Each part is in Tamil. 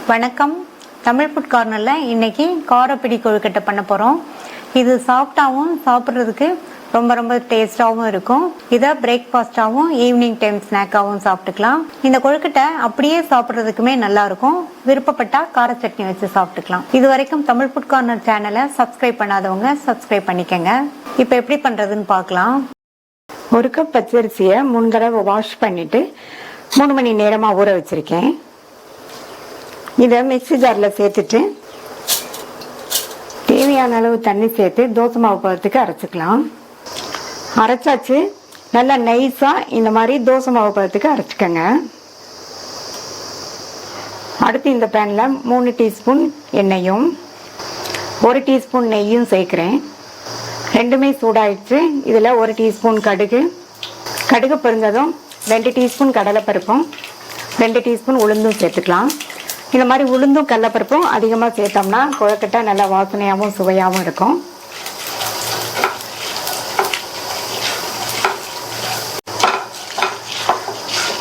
வணக்கம். தமிழ் ஃபுட் கார்னரில் இன்றைக்கி காரப்பிடி கொழுக்கட்டை பண்ண போகிறோம். இது சாஃப்டாகவும் சாப்பிட்றதுக்கு ரொம்ப ரொம்ப டேஸ்ட்டாகவும் இருக்கும். இதை பிரேக்ஃபாஸ்ட்டாகவும் ஈவினிங் டைம் ஸ்நாக்காகவும் சாப்பிட்டுக்கலாம். இந்த கொழுக்கட்டை அப்படியே சாப்பிட்றதுக்குமே நல்லாயிருக்கும். விருப்பப்பட்டால் கார சட்னி வச்சு சாப்பிட்டுக்கலாம். இது வரைக்கும் தமிழ் ஃபுட் கார்னர் சேனலை சப்ஸ்கிரைப் பண்ணாதவங்க சப்ஸ்கிரைப் பண்ணிக்கங்க. இப்போ எப்படி பண்ணுறதுன்னு பார்க்கலாம். ஒரு கப் பச்சரிசியை 3 தடவை வாஷ் பண்ணிவிட்டு 3 மணி நேரமாக ஊற வச்சுருக்கேன். இதை மிக்ஸி ஜாரில் சேர்த்துட்டு தேவையான அளவு தண்ணி சேர்த்து தோசை மாவு பதத்துக்கு அரைச்சிக்கலாம். அரைச்சாச்சு. நல்லா நைஸாக இந்த மாதிரி தோசை மாவு பதத்துக்கு அரைச்சிக்கங்க. அடுத்து இந்த பேனில் 3 டீஸ்பூன் எண்ணெயும் 1 டீஸ்பூன் நெய்யும் சேர்க்குறேன். ரெண்டுமே சூடாயிடுச்சு. இதில் 1 டீஸ்பூன் கடுகு பொரிஞ்சதும் 2 டீஸ்பூன் கடலைப்பருப்பும் 2 டீஸ்பூன் உளுந்தும் சேர்த்துக்கலாம். இந்த மாதிரி உளுந்தும் கடலைப்பருப்பும் அதிகமாக சேர்த்தோம்னா கொழுக்கட்டை நல்லா வாசனையாகவும் சுவையாகவும் இருக்கும்.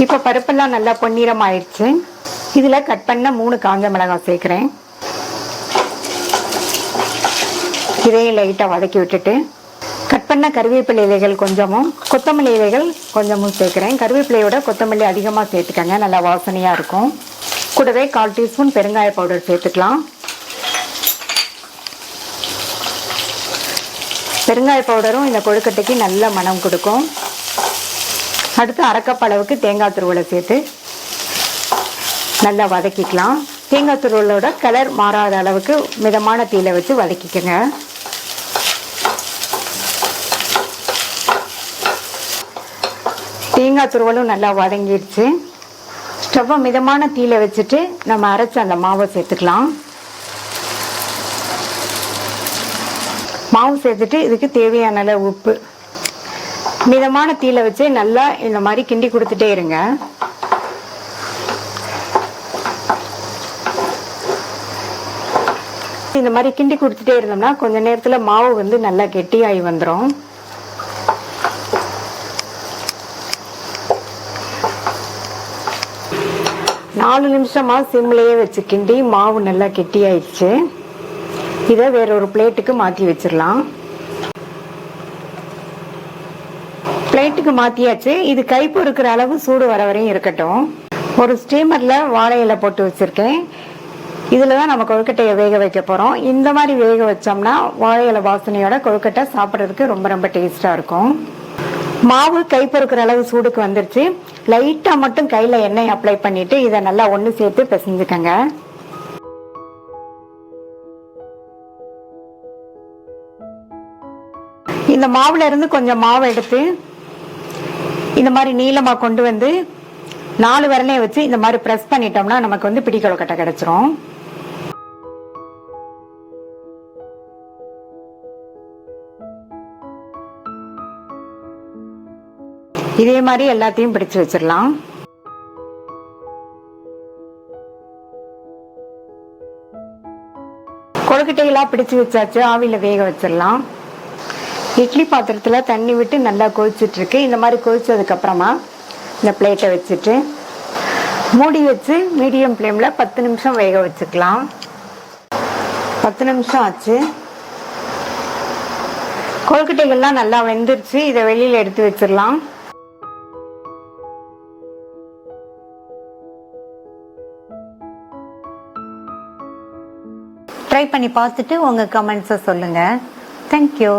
இப்போ பருப்பெல்லாம் நல்லா பொன்னிறம் ஆயிடுச்சு. இதில் கட் பண்ண 3 காஞ்ச மிளகாய் சேர்க்குறேன். இதையும் லைட்டாக வதக்கி விட்டுட்டு கட் பண்ண கருவேப்பிலை இலைகள் கொஞ்சமும் கொத்தமல்லி இலைகள் கொஞ்சமும் சேர்க்குறேன். கருவேப்பிலையோட கொத்தமல்லி அதிகமாக சேர்த்துக்கங்க, நல்லா வாசனையாக இருக்கும். கூடவே 1/4 டீஸ்பூன் பெருங்காய பவுடர் சேர்த்துக்கலாம். பெருங்காய பவுடரும் இந்த கொழுக்கட்டைக்கு நல்ல மனம் கொடுக்கும். அடுத்து 1/2 கப் அளவுக்கு தேங்காய் துருவலை சேர்த்து நல்லா வதக்கிக்கலாம். தேங்காய் துருவலோட கலர் மாறாத அளவுக்கு மிதமான தீயில வச்சு வதக்கிக்கங்க. தேங்காய் துருவலும் நல்லா வதங்கிடுச்சு. ஸ்டவ்வை மிதமான தீயில வச்சுட்டு நம்ம அரைச்ச அந்த மாவை சேர்த்துக்கலாம். மாவு சேர்த்துட்டு இதுக்கு தேவையான அளவு உப்பு மிதமான தீயில வச்சு நல்லா இந்த மாதிரி கிண்டி கொடுத்துட்டே இருங்க. இந்த மாதிரி கிண்டி கொடுத்துட்டே இருந்தோம்னா கொஞ்ச நேரத்துல மாவு வந்து நல்லா கெட்டியாகி வந்துடும். நாலு நிமிஷமா சிம்லேயே வச்சு கிண்டி மாவு நல்லா கெட்டியாயிடுச்சு. இதை வேற ஒரு பிளேட்டுக்கு மாற்றி வச்சிடலாம். பிளேட்டுக்கு மாற்றியாச்சு. இது கை பொறுக்கிற அளவு சூடு வர வரையும் இருக்கட்டும். ஒரு ஸ்டீமரில் வாழை இலை போட்டு வச்சுருக்கேன். இதில் தான் நம்ம கொழுக்கட்டையை வேக வைக்க போகிறோம். இந்த மாதிரி வேக வச்சோம்னா வாழை இலை வாசனையோட கொழுக்கட்டை சாப்பிட்றதுக்கு ரொம்ப ரொம்ப டேஸ்ட்டாக இருக்கும். மாவு கை பொறுக்கிற அளவு சூடுக்கு வந்துருச்சு. லைட்டா மட்டும் கையில எண்ணெய் அப்ளை பண்ணிட்டு இதை நல்லா ஒண்ணு சேர்த்து பிசைஞ்சுக்கங்க. இந்த மாவுல இருந்து கொஞ்சம் மாவு எடுத்து இந்த மாதிரி நீளமா கொண்டு வந்து 4 விரலையும் வச்சு இந்த மாதிரி பிரஸ் பண்ணிட்டோம்னா நமக்கு வந்து பிடி கொழுக்கட்டை கிடைச்சிரும். இதே மாதிரி எல்லாத்தையும் பிடிச்சு வச்சிடலாம். கொழுக்கட்டையெல்லாம் பிடிச்சு வச்சாச்சு. ஆவியில வேக வச்சிடலாம். இட்லி பாத்திரத்துல தண்ணி விட்டு நல்லா கொதிச்சுட்டு இருக்கு. இந்த மாதிரி கொதிச்சதுக்கு அப்புறமா இந்த பிளேட்டை வச்சுட்டு மூடி வச்சு மீடியம் ஃப்ளேம்ல 10 நிமிஷம் வேக வச்சுக்கலாம். 10 நிமிஷம் ஆச்சு. கொழுக்கட்டைகள்லாம் நல்லா வெந்துருச்சு. இதை வெளியில எடுத்து வச்சிடலாம். ட்ரை பண்ணி பார்த்துட்டு உங்கள் கமெண்ட்ஸை சொல்லுங்கள். தேங்க்யூ.